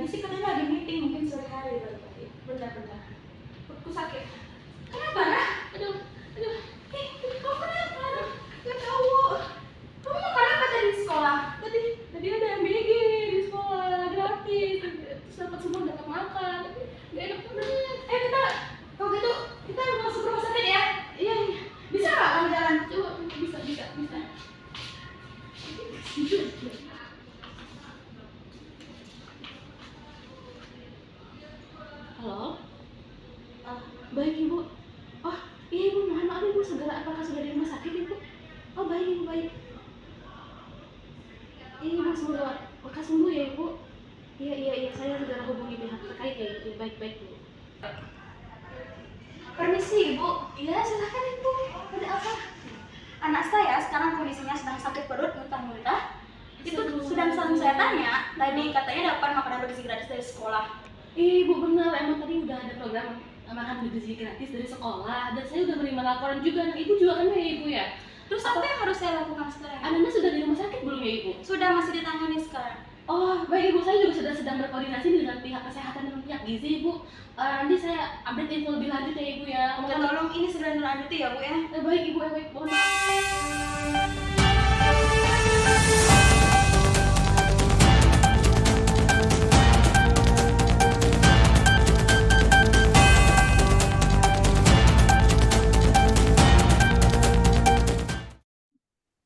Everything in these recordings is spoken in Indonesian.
Tadi sih katanya lagi meeting, mungkin sore hari balik lagi. Bentar. Perutku sakit. Kenapa, Rah? Aduh. Kamu kenapa? Gak tahu. Kamu makan apa tadi di sekolah? Tadi ada MBG di sekolah, gratis. Terus dapat semua dapat makan. Tapi gak enak banget. Kalau gitu, kita masuk rumah sakit ya? Iya. Bisa nggak kamu jalan? Coba, bisa. Halo? Baik ibu. Oh iya ibu, mohon maaf ibu, apakah sudah di rumah sakit ibu? Oh baik ibu, baik. Iya ibu, semoga lekas sembuh ya ibu. Iya, saya sudah hubungi pihak terkait ya ibu. Baik ibu. Permisi ibu. Iya silakan ibu. Ada apa? Anak saya sekarang kondisinya sedang sakit perut, muntah-muntah. Itu sedang saya tanya, tadi katanya dapat makanan bergizi gratis dari sekolah. Iya ibu, benar, emang tadi udah ada program makan bergizi gratis dari sekolah, dan saya udah menerima laporan juga. Nah, ibu juga kan ya ibu ya. Terus apa yang harus saya lakukan sekarang? Ananda sudah di rumah sakit belum ya ibu? Sudah, masih ditangani sekarang. Oh baik ibu, saya juga sedang berkoordinasi dengan pihak kesehatan dan pihak gizi ibu. Nanti saya update info lebih lanjut ya ibu ya. Tolong ini segera dilanjuti ya bu ya. Baik ibu, baik. Mohon maaf.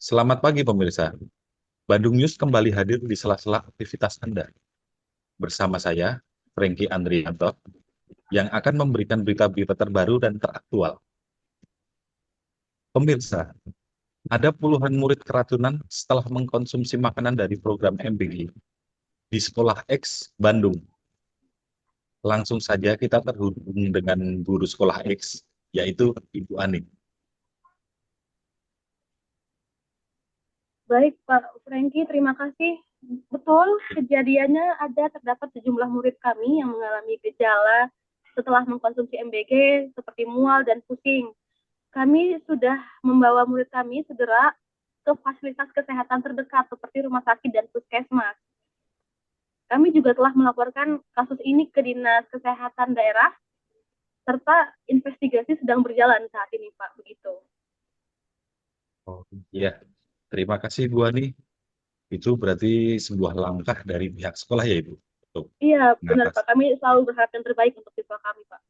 Selamat pagi pemirsa. Bandung News kembali hadir di sela-sela aktivitas Anda. Bersama saya, Franky Andrianto, yang akan memberikan berita-berita terbaru dan teraktual. Pemirsa, ada puluhan murid keracunan setelah mengkonsumsi makanan dari program MBG di Sekolah X Bandung. Langsung saja kita terhubung dengan guru Sekolah X, yaitu Ibu Ani. Baik Pak Franky, terima kasih. Betul, kejadiannya terdapat sejumlah murid kami yang mengalami gejala setelah mengkonsumsi MBG seperti mual dan pusing. Kami sudah membawa murid kami segera ke fasilitas kesehatan terdekat seperti rumah sakit dan puskesmas. Kami juga telah melaporkan kasus ini ke Dinas Kesehatan Daerah, serta investigasi sedang berjalan saat ini Pak, begitu. Oh iya, terima kasih Bu Ani. Itu berarti sebuah langkah dari pihak sekolah ya Ibu? Iya, benar Pak. Kami selalu berharap yang terbaik untuk siswa kami Pak.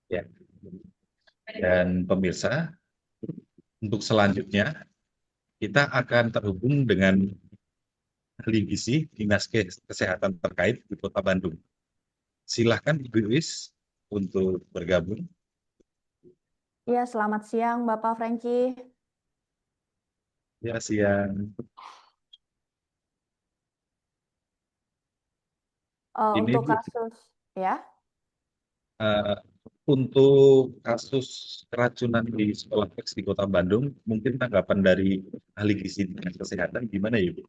Ya. Dan pemirsa, untuk selanjutnya kita akan terhubung dengan ahli gizi Dinas Kesehatan terkait di Kota Bandung. Silahkan Ibu Iis untuk bergabung. Ya, selamat siang Bapak Franky. Ya, siang. Untuk Bu, kasus, ya. untuk kasus keracunan di Sekolah X di Kota Bandung, mungkin tanggapan dari ahli gizi Dinas Kesehatan gimana ya Bu?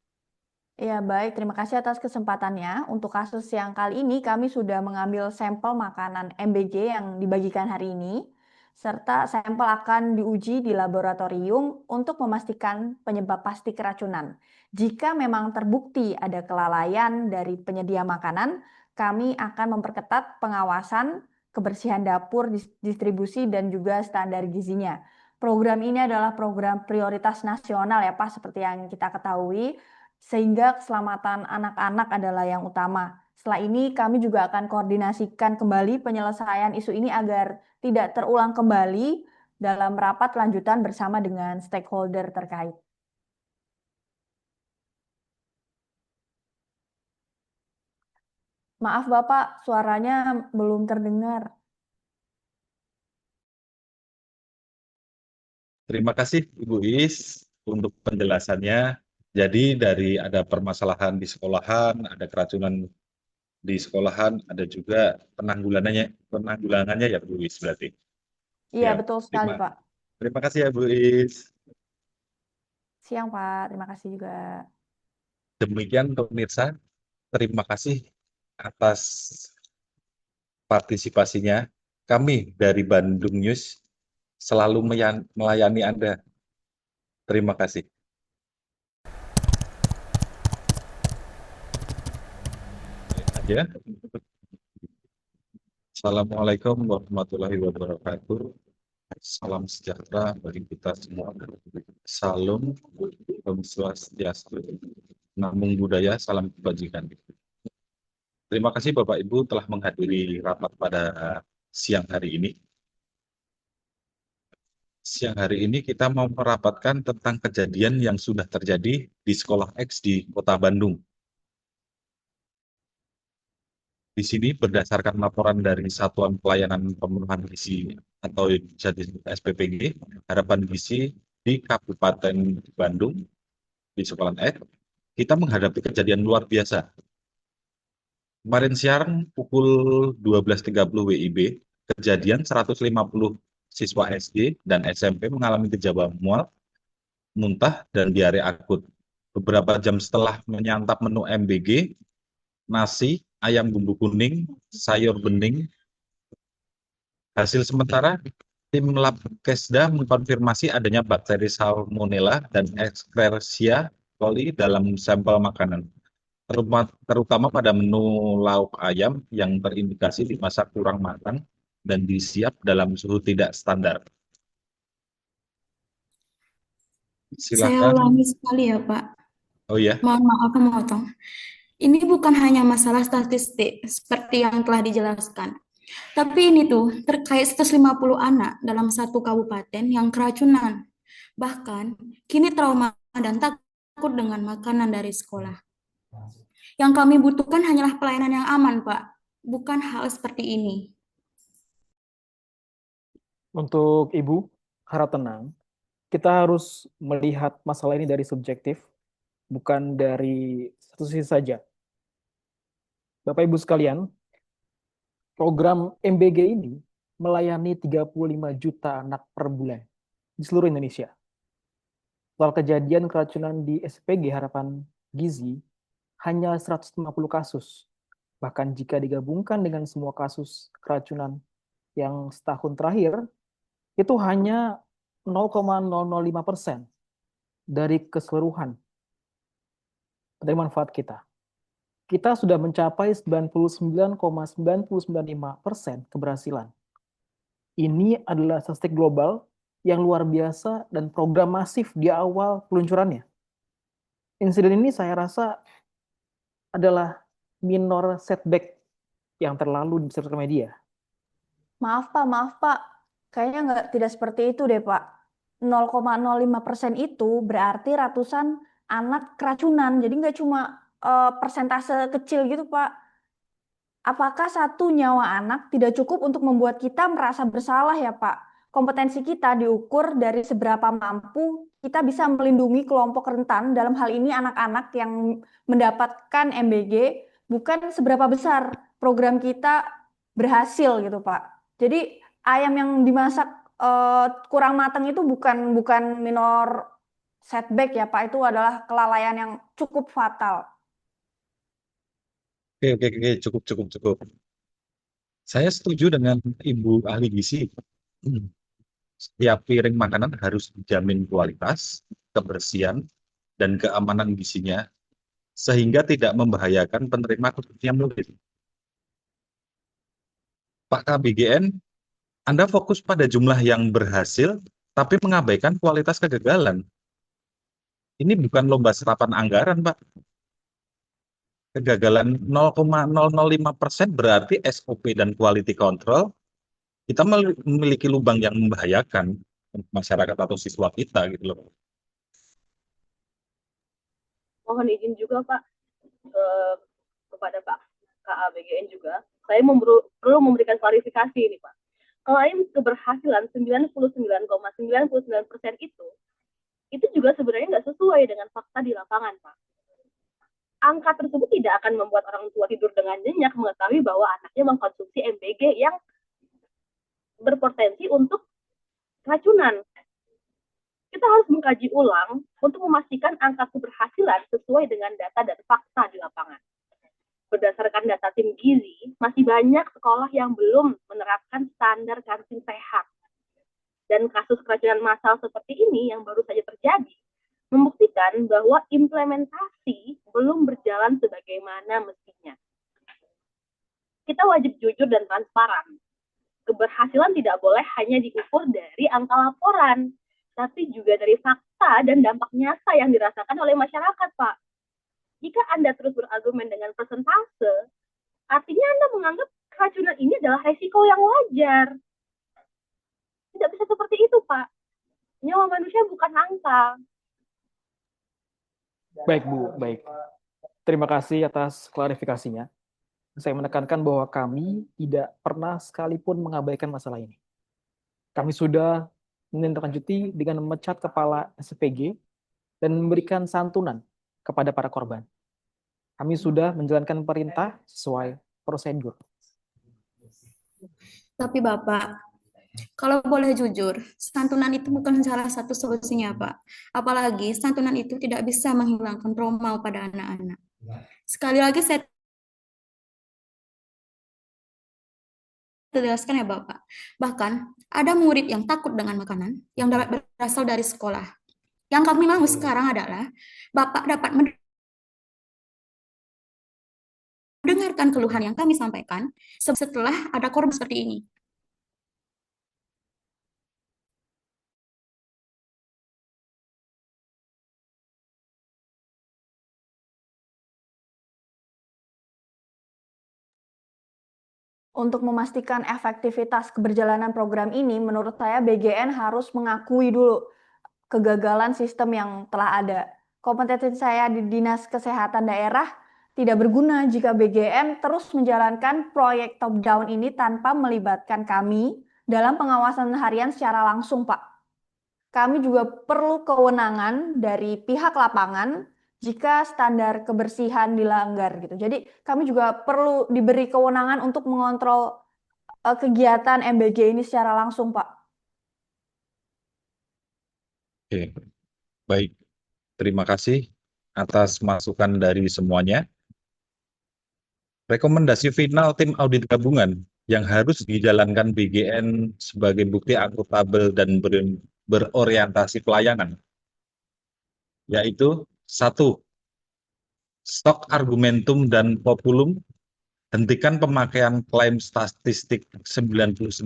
Ya, baik. Terima kasih atas kesempatannya. Untuk kasus yang kali ini, kami sudah mengambil sampel makanan MBG yang dibagikan hari ini, serta sampel akan diuji di laboratorium untuk memastikan penyebab pasti keracunan. Jika memang terbukti ada kelalaian dari penyedia makanan, kami akan memperketat pengawasan, kebersihan dapur, distribusi, dan juga standar gizinya. Program ini adalah program prioritas nasional ya Pak, seperti yang kita ketahui, sehingga keselamatan anak-anak adalah yang utama. Setelah ini kami juga akan koordinasikan kembali penyelesaian isu ini agar tidak terulang kembali dalam rapat lanjutan bersama dengan stakeholder terkait. Maaf Bapak, suaranya belum terdengar. Terima kasih Ibu Iis untuk penjelasannya. Jadi dari ada permasalahan di sekolahan, ada keracunan di sekolahan, ada juga penanggulangannya ya Bu Iis berarti. Iya, Ya, betul sekali Pak. terima kasih ya Bu Iis. Siang Pak, terima kasih juga. Demikian pemirsa, terima kasih atas partisipasinya. Kami dari Bandung News selalu melayani Anda. Terima kasih. Ya. Assalamualaikum warahmatullahi wabarakatuh. Salam sejahtera bagi kita semua. Salam, Om Swastiastu, Namo Buddhaya, salam kebajikan. Terima kasih Bapak Ibu telah menghadiri rapat pada siang hari ini. Siang hari ini kita mau merapatkan tentang kejadian yang sudah terjadi di Sekolah X di Kota Bandung. Di sini berdasarkan laporan dari Satuan Pelayanan Pemenuhan Gizi atau SPPG, Harapan Gizi di Kabupaten Bandung, di Sekolah X, kita menghadapi kejadian luar biasa. Kemarin siang pukul 12.30 WIB, kejadian 150 siswa SD dan SMP mengalami gejala mual, muntah, dan diare akut. Beberapa jam setelah menyantap menu MBG, nasi, ayam bumbu kuning, sayur bening. Hasil sementara, tim lab Kesda mengkonfirmasi adanya bakteri Salmonella dan Escherichia coli dalam sampel makanan, terutama pada menu lauk ayam yang terindikasi dimasak kurang matang dan disiap dalam suhu tidak standar. Saya Silakan. ulangi sekali ya, Pak. Oh ya, Mohon maaf memotong. Ini bukan hanya masalah statistik seperti yang telah dijelaskan. Tapi ini tuh terkait 150 anak dalam satu kabupaten yang keracunan. Bahkan kini trauma dan takut dengan makanan dari sekolah. Yang kami butuhkan hanyalah pelayanan yang aman, Pak. Bukan hal seperti ini. Untuk Ibu, harap tenang. Kita harus melihat masalah ini dari subjektif, bukan dari satu sisi saja. Bapak Ibu sekalian, program MBG ini melayani 35 juta anak per bulan di seluruh Indonesia. Soal kejadian keracunan di SPG Harapan Gizi hanya 150 kasus. Bahkan jika digabungkan dengan semua kasus keracunan yang setahun terakhir, itu hanya 0,005% dari keseluruhan penerima manfaat kita. Kita sudah mencapai 99,9995% keberhasilan. Ini adalah statistik global yang luar biasa dan program masif di awal peluncurannya. Insiden ini saya rasa adalah minor setback yang terlalu di sosial media. Maaf Pak. Kayaknya tidak seperti itu deh Pak. 0,05% itu berarti ratusan anak keracunan. Jadi nggak cuma persentase kecil gitu Pak. Apakah satu nyawa anak tidak cukup untuk membuat kita merasa bersalah ya Pak? Kompetensi kita diukur dari seberapa mampu kita bisa melindungi kelompok rentan, dalam hal ini anak-anak yang mendapatkan MBG, bukan seberapa besar program kita berhasil gitu Pak. Jadi ayam yang dimasak kurang matang itu bukan minor setback ya Pak, itu adalah kelalaian yang cukup fatal. Oke, cukup. Saya setuju dengan Ibu Ahli Gizi. Setiap piring makanan harus dijamin kualitas, kebersihan, dan keamanan gizinya, sehingga tidak membahayakan penerima khususnya murid. Pak KBGN, Anda fokus pada jumlah yang berhasil, tapi mengabaikan kualitas kegagalan. Ini bukan lomba serapan anggaran, Pak. Kegagalan 0,005% berarti SOP dan quality control kita memiliki lubang yang membahayakan untuk masyarakat atau siswa kita gitu loh. Mohon izin juga Pak kepada Pak KABGN juga, saya perlu memberikan klarifikasi ini Pak. Klaim keberhasilan 99,99% itu juga sebenarnya nggak sesuai dengan fakta di lapangan Pak. Angka tersebut tidak akan membuat orang tua tidur dengan nyenyak mengetahui bahwa anaknya mengkonsumsi MBG yang berpotensi untuk racunan. Kita harus mengkaji ulang untuk memastikan angka keberhasilan sesuai dengan data dan fakta di lapangan. Berdasarkan data tim gizi, masih banyak sekolah yang belum menerapkan standar kantin sehat. Dan kasus keracunan massal seperti ini yang baru saja terjadi, membuktikan bahwa implementasi belum berjalan sebagaimana mestinya. kita wajib jujur dan transparan. Keberhasilan tidak boleh hanya diukur dari angka laporan, tapi juga dari fakta dan dampak nyata yang dirasakan oleh masyarakat, Pak. Jika Anda terus berargumen dengan persentase, artinya Anda menganggap keracunan ini adalah resiko yang wajar. Tidak bisa seperti itu, Pak. Nyawa manusia bukan angka. Baik, Bu. Baik. Terima kasih atas klarifikasinya. Saya menekankan bahwa kami tidak pernah sekalipun mengabaikan masalah ini. Kami sudah menindaklanjuti dengan memecat kepala SPG dan memberikan santunan kepada para korban. Kami sudah menjalankan perintah sesuai prosedur. Tapi Bapak, kalau boleh jujur, santunan itu bukan salah satu solusinya, Pak. Apalagi santunan itu tidak bisa menghilangkan trauma pada anak-anak. Sekali lagi saya jelaskan ya Bapak. Bahkan ada murid yang takut dengan makanan yang berasal dari sekolah. Yang kami mau sekarang adalah Bapak dapat mendengarkan keluhan yang kami sampaikan setelah ada korban seperti ini. Untuk memastikan efektivitas keberjalanan program ini, menurut saya BGN harus mengakui dulu kegagalan sistem yang telah ada. Kompetensi saya di Dinas Kesehatan Daerah tidak berguna jika BGN terus menjalankan proyek top down ini tanpa melibatkan kami dalam pengawasan harian secara langsung, Pak. Kami juga perlu kewenangan dari pihak lapangan jika standar kebersihan dilanggar gitu. Jadi kami juga perlu diberi kewenangan untuk mengontrol kegiatan MBG ini secara langsung, Pak. Oke, baik. Terima kasih atas masukan dari semuanya. Rekomendasi final tim audit gabungan yang harus dijalankan BGN sebagai bukti akuntabel dan berorientasi pelayanan, yaitu 1. Stok argumentum dan populum, hentikan pemakaian klaim statistik 99%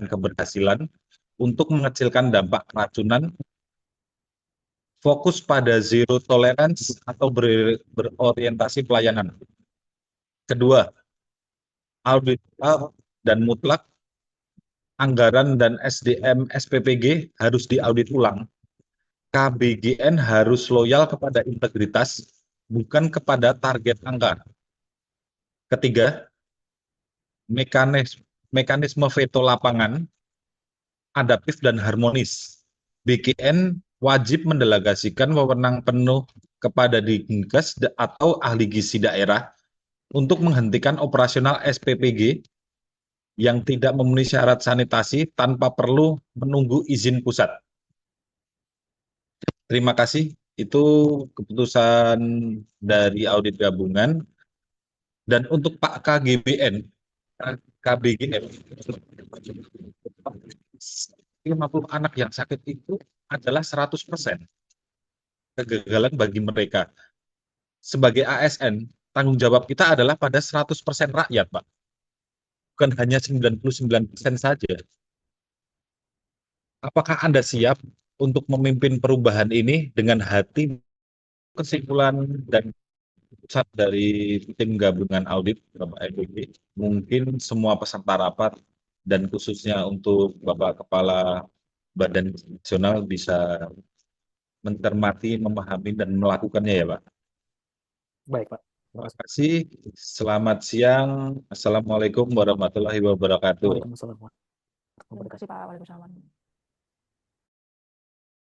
keberhasilan untuk mengecilkan dampak keracunan, fokus pada zero tolerance atau berorientasi pelayanan. Kedua, audit dan mutlak, anggaran dan SDM SPPG harus diaudit ulang. KBGN harus loyal kepada integritas, bukan kepada target angka. Ketiga, mekanisme veto lapangan, adaptif dan harmonis. BGN wajib mendelegasikan wewenang penuh kepada Dinkes atau ahli gizi daerah untuk menghentikan operasional SPPG yang tidak memenuhi syarat sanitasi tanpa perlu menunggu izin pusat. Terima kasih. Itu keputusan dari audit gabungan. Dan untuk Pak KBGN, 50 anak yang sakit itu adalah 100% kegagalan bagi mereka. Sebagai ASN, tanggung jawab kita adalah pada 100% rakyat, Pak. Bukan hanya 99% saja. Apakah Anda siap untuk memimpin perubahan ini dengan hati? Kesimpulan dan pusat dari tim gabungan audit Bapak MBG, mungkin semua peserta rapat dan khususnya untuk Bapak Kepala Badan Nasional bisa mencermati, memahami dan melakukannya ya Pak. Baik, Pak. Terima kasih. Selamat siang. Assalamualaikum warahmatullahi wabarakatuh. Waalaikumsalam. Terima kasih, Pak. Waalaikumsalam.